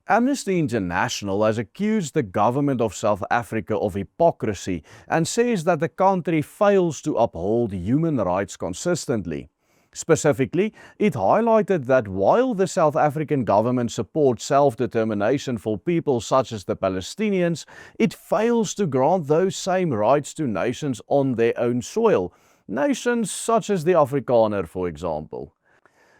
Amnesty International has accused the government of South Africa of hypocrisy and says that the country fails to uphold human rights consistently. Specifically, it highlighted that while the South African government supports self-determination for people such as the Palestinians, it fails to grant those same rights to nations on their own soil, nations such as the Afrikaner, for example.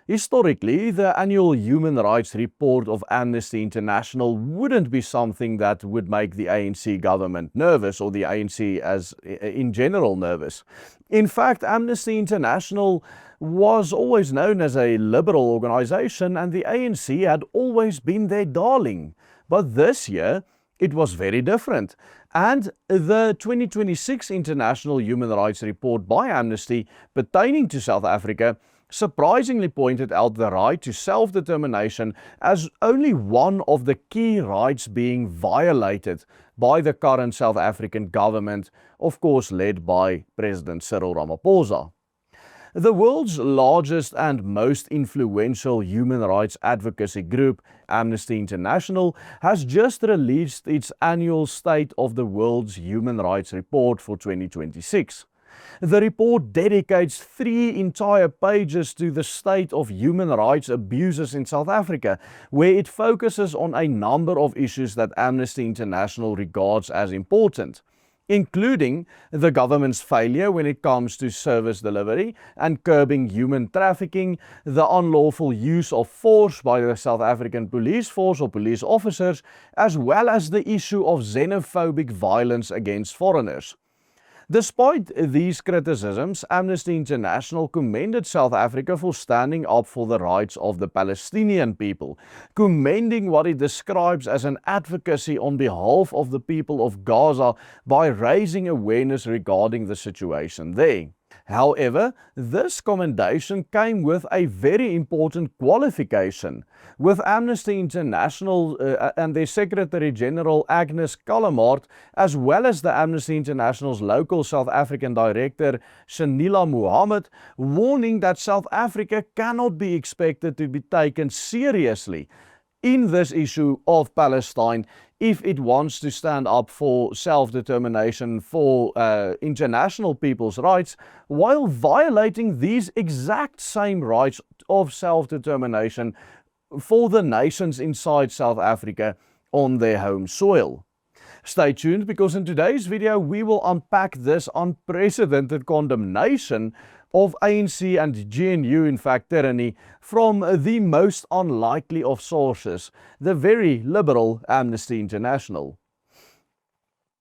Historically, the annual human rights report of Amnesty International wouldn't be something that would make the ANC government nervous, or the ANC as in general nervous. In fact, Amnesty International was always known as a liberal organization, and the ANC had always been their darling. But this year, it was very different. And the 2026 International Human Rights Report by Amnesty pertaining to South Africa surprisingly pointed out the right to self-determination as only one of the key rights being violated by the current South African government, of course led by President Cyril Ramaphosa. The world's largest and most influential human rights advocacy group, Amnesty International, has just released its annual State of the World's Human Rights Report for 2026. The report dedicates 3 entire pages to the state of human rights abuses in South Africa, where it focuses on a number of issues that Amnesty International regards as important, including the government's failure when it comes to service delivery and curbing human trafficking, the unlawful use of force by the South African police force or police officers, as well as the issue of xenophobic violence against foreigners. Despite these criticisms, Amnesty International commended South Africa for standing up for the rights of the Palestinian people, commending what it describes as an advocacy on behalf of the people of Gaza by raising awareness regarding the situation there. However, this commendation came with a very important qualification, with Amnesty International and their Secretary General Agnes Callamard, as well as the Amnesty International's local South African director Shanila Mohammed, warning that South Africa cannot be expected to be taken seriously in this issue of Palestine if it wants to stand up for self-determination, for international people's rights, while violating these exact same rights of self-determination for the nations inside South Africa on their home soil. Stay tuned, because in today's video we will unpack this unprecedented condemnation of ANC and GNU, in fact tyranny, from the most unlikely of sources, the very liberal Amnesty International.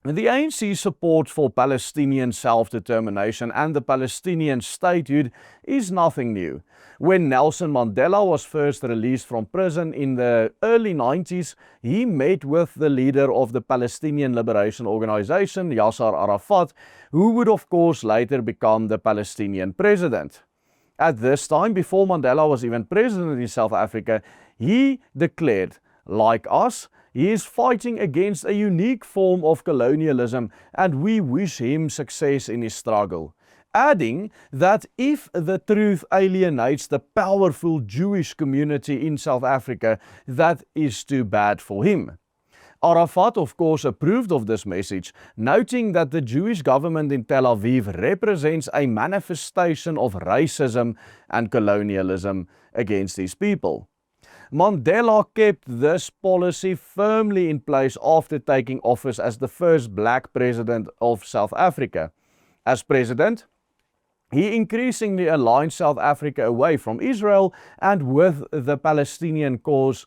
The ANC's support for Palestinian self-determination and the Palestinian statehood is nothing new. When Nelson Mandela was first released from prison in the early 90s, he met with the leader of the Palestinian Liberation Organization, Yasser Arafat, who would of course later become the Palestinian president. At this time, before Mandela was even president in South Africa, he declared, like us, he is fighting against a unique form of colonialism, and we wish him success in his struggle, adding that if the truth alienates the powerful Jewish community in South Africa, that is too bad for him. Arafat, of course, approved of this message, noting that the Jewish government in Tel Aviv represents a manifestation of racism and colonialism against his people. Mandela kept this policy firmly in place after taking office as the first black president of South Africa. As president, he increasingly aligned South Africa away from Israel and with the Palestinian cause,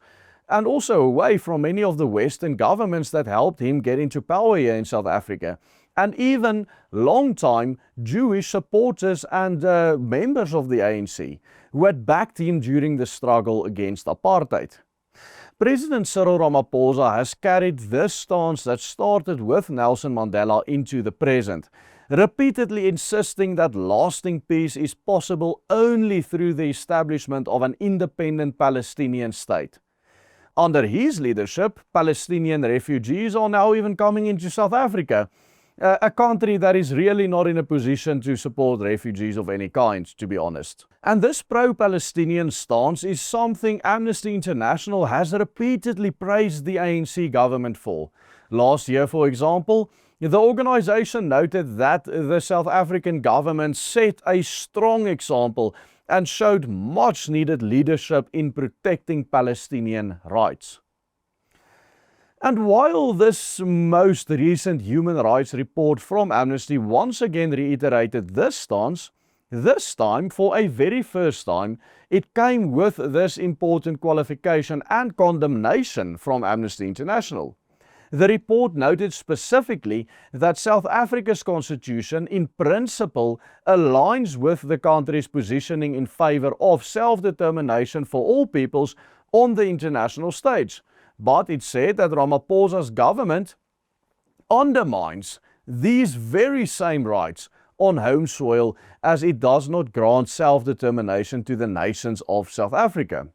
and also away from many of the Western governments that helped him get into power here in South Africa, and even long-time Jewish supporters and members of the ANC who had backed him during the struggle against apartheid. President Cyril Ramaphosa has carried this stance that started with Nelson Mandela into the present, repeatedly insisting that lasting peace is possible only through the establishment of an independent Palestinian state. Under his leadership, Palestinian refugees are now even coming into South Africa, A country that is really not in a position to support refugees of any kind, to be honest. And this pro-Palestinian stance is something Amnesty International has repeatedly praised the ANC government for. Last year, for example, the organization noted that the South African government set a strong example and showed much needed leadership in protecting Palestinian rights. And while this most recent human rights report from Amnesty once again reiterated this stance, this time, for a very first time, it came with this important qualification and condemnation from Amnesty International. The report noted specifically that South Africa's constitution in principle aligns with the country's positioning in favor of self-determination for all peoples on the international stage. But it said that Ramaphosa's government undermines these very same rights on home soil as it does not grant self-determination to the nations of South Africa.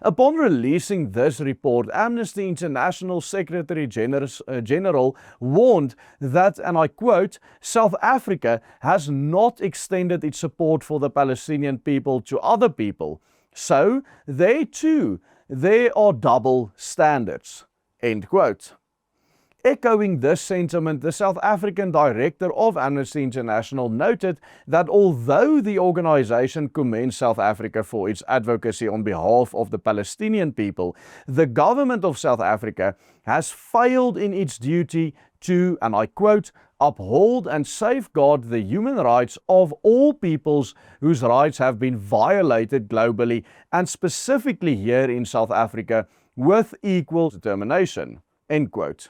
Upon releasing this report, Amnesty International Secretary General warned that, and I quote, South Africa has not extended its support for the Palestinian people to other people. So, there too, there are double standards. End quote. Echoing this sentiment, the South African director of Amnesty International noted that although the organization commends South Africa for its advocacy on behalf of the Palestinian people, the government of South Africa has failed in its duty to, and I quote, uphold and safeguard the human rights of all peoples whose rights have been violated globally and specifically here in South Africa with equal determination. End quote.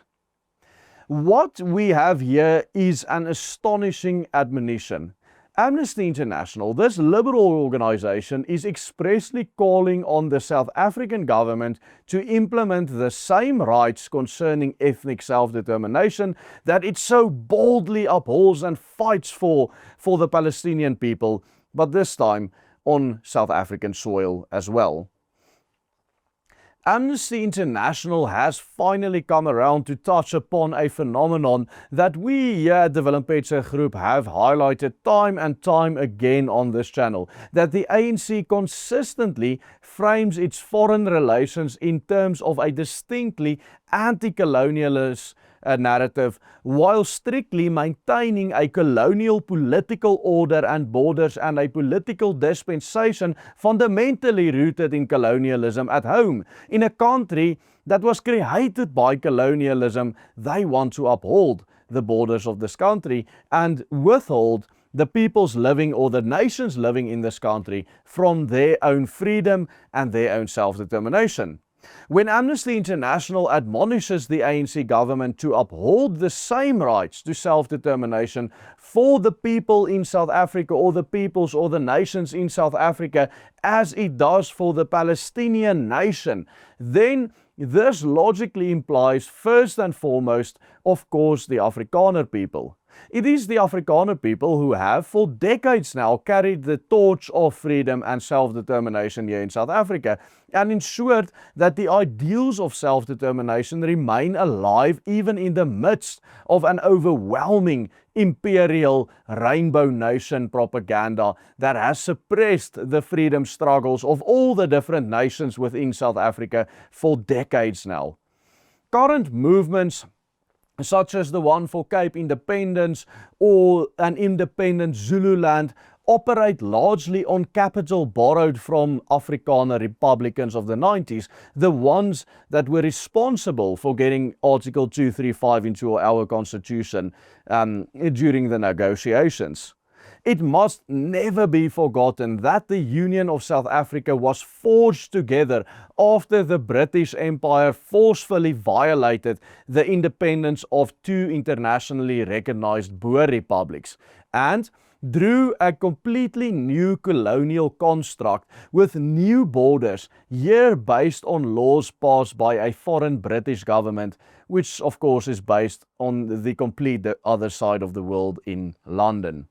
What we have here is an astonishing admonition. Amnesty International, this liberal organization, is expressly calling on the South African government to implement the same rights concerning ethnic self-determination that it so boldly upholds and fights for the Palestinian people, but this time on South African soil as well. Amnesty International has finally come around to touch upon a phenomenon that we here at the Willem Petscher Group have highlighted time and time again on this channel, that the ANC consistently frames its foreign relations in terms of a distinctly anti-colonialist narrative, while strictly maintaining a colonial political order and borders and a political dispensation fundamentally rooted in colonialism at home. In a country that was created by colonialism, they want to uphold the borders of this country and withhold the peoples living or the nations living in this country from their own freedom and their own self-determination. When Amnesty International admonishes the ANC government to uphold the same rights to self-determination for the people in South Africa or the peoples or the nations in South Africa as it does for the Palestinian nation, then this logically implies first and foremost, of course, the Afrikaner people. It is the Afrikaner people who have for decades now carried the torch of freedom and self-determination here in South Africa and ensured that the ideals of self-determination remain alive even in the midst of an overwhelming imperial rainbow nation propaganda that has suppressed the freedom struggles of all the different nations within South Africa for decades now. Current movements such as the one for Cape Independence or an independent Zululand operate largely on capital borrowed from Afrikaner Republicans of the 90s, the ones that were responsible for getting Article 235 into our constitution during the negotiations. It must never be forgotten that the Union of South Africa was forged together after the British Empire forcefully violated the independence of two internationally recognized Boer republics and drew a completely new colonial construct with new borders, here based on laws passed by a foreign British government, which of course is based on the complete other side of the world in London.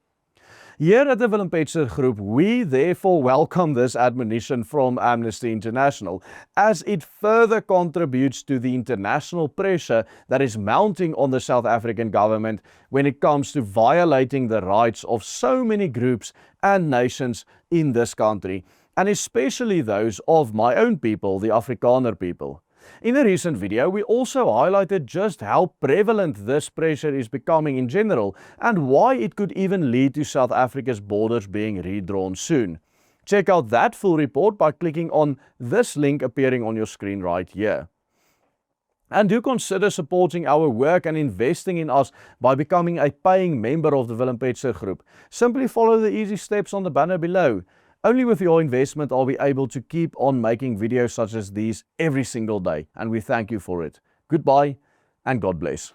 Here at the Willem Petzer Group, we therefore welcome this admonition from Amnesty International, as it further contributes to the international pressure that is mounting on the South African government when it comes to violating the rights of so many groups and nations in this country, and especially those of my own people, the Afrikaner people. In a recent video, we also highlighted just how prevalent this pressure is becoming in general and why it could even lead to South Africa's borders being redrawn soon. Check out that full report by clicking on this link appearing on your screen right here. And do consider supporting our work and investing in us by becoming a paying member of the Willem Petzer Group. Simply follow the easy steps on the banner below. Only with your investment are we able to keep on making videos such as these every single day, and we thank you for it. Goodbye and God bless.